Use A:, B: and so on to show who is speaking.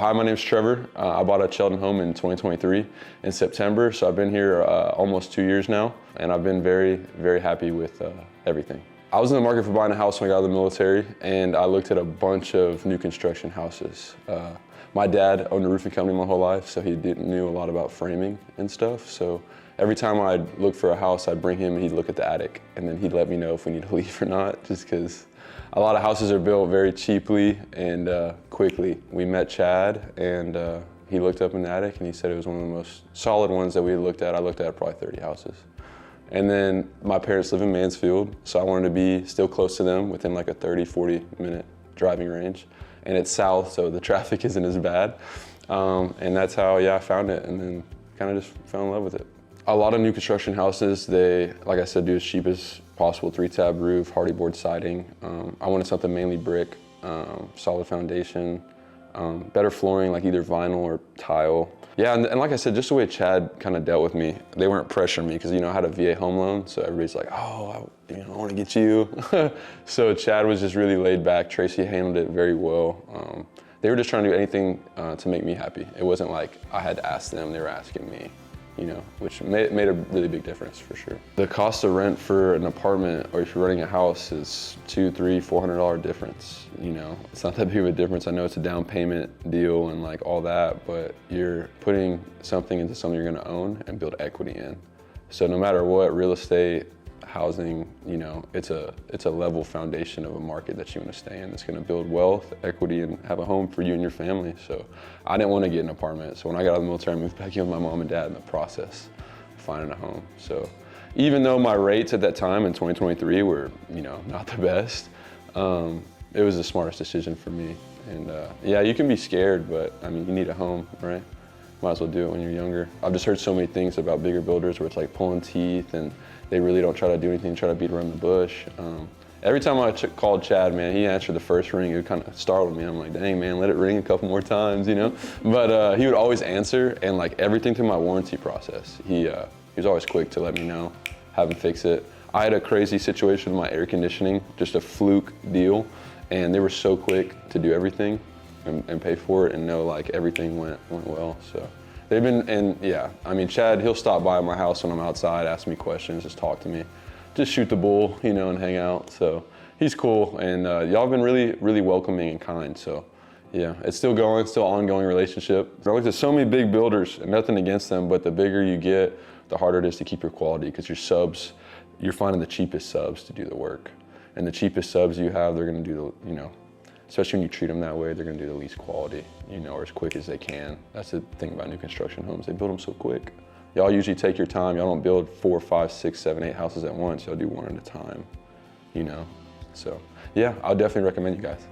A: Hi, my name's Trevor. I bought a Cheldan home in 2023 in September, so I've been here almost 2 years now, and I've been very, very happy with everything. I was in the market for buying a house when I got out of the military, and I looked at a bunch of new construction houses. My dad owned a roofing company my whole life, so he knew a lot about framing and stuff. So every time I'd look for a house, I'd bring him and he'd look at the attic, and then he'd let me know if we need to leave or not, just because a lot of houses are built very cheaply and quickly. We met Chad, and he looked up in the attic and he said it was one of the most solid ones that we had looked at. I looked at probably 30 houses. And then my parents live in Mansfield, so I wanted to be still close to them within like a 30, 40 minute driving range. And it's south, so the traffic isn't as bad. And that's how, I found it, and then kind of just fell in love with it. A lot of new construction houses, they, like I said, do as cheap as possible, 3-tab roof, hardy board siding. I wanted something mainly brick, solid foundation, better flooring, like either vinyl or tile. Yeah, and like I said, just the way Chad kind of dealt with me, they weren't pressuring me because, I had a VA home loan, so everybody's like, oh, I want to get you. So Chad was just really laid back. Tracy handled it very well. They were just trying to do anything to make me happy. It wasn't like I had to ask them, they were asking me, which made a really big difference for sure. The cost of rent for an apartment, or if you're renting a house, is $200, $300, $400 difference. It's not that big of a difference. I know it's a down payment deal and like all that, but you're putting something into something you're gonna own and build equity in. So no matter what, real estate, housing, it's a level foundation of a market that you want to stay in. It's going to build wealth, equity, and have a home for you and your family. So I didn't want to get an apartment. So when I got out of the military, I moved back in with my mom and dad in the process of finding a home. So even though my rates at that time in 2023 were, not the best, it was the smartest decision for me. And yeah, you can be scared, but you need a home, right? Might as well do it when you're younger. I've just heard so many things about bigger builders where it's like pulling teeth and they really don't try to do anything, try to beat around the bush. Every time I called Chad, man, he answered the first ring. It kind of startled me. I'm like, dang, man, let it ring a couple more times, But he would always answer, and like everything through my warranty process, he was always quick to let me know, have him fix it. I had a crazy situation with my air conditioning, just a fluke deal, and they were so quick to do everything and pay for it and know like everything went well. So they've been, and yeah, Chad, he'll stop by my house when I'm outside, ask me questions, just talk to me, just shoot the bull, and hang out. So he's cool, and y'all have been really, really welcoming and kind. So yeah, it's still going, still ongoing relationship. I looked at so many big builders, and nothing against them, but the bigger you get, the harder it is to keep your quality, because your subs, you're finding the cheapest subs to do the work. And the cheapest subs you have, they're gonna do the, especially when you treat them that way, they're gonna do the least quality, or as quick as they can. That's the thing about new construction homes. They build them so quick. Y'all usually take your time. Y'all don't build 4, 5, 6, 7, 8 houses at once. Y'all do one at a time, So yeah, I'll definitely recommend you guys.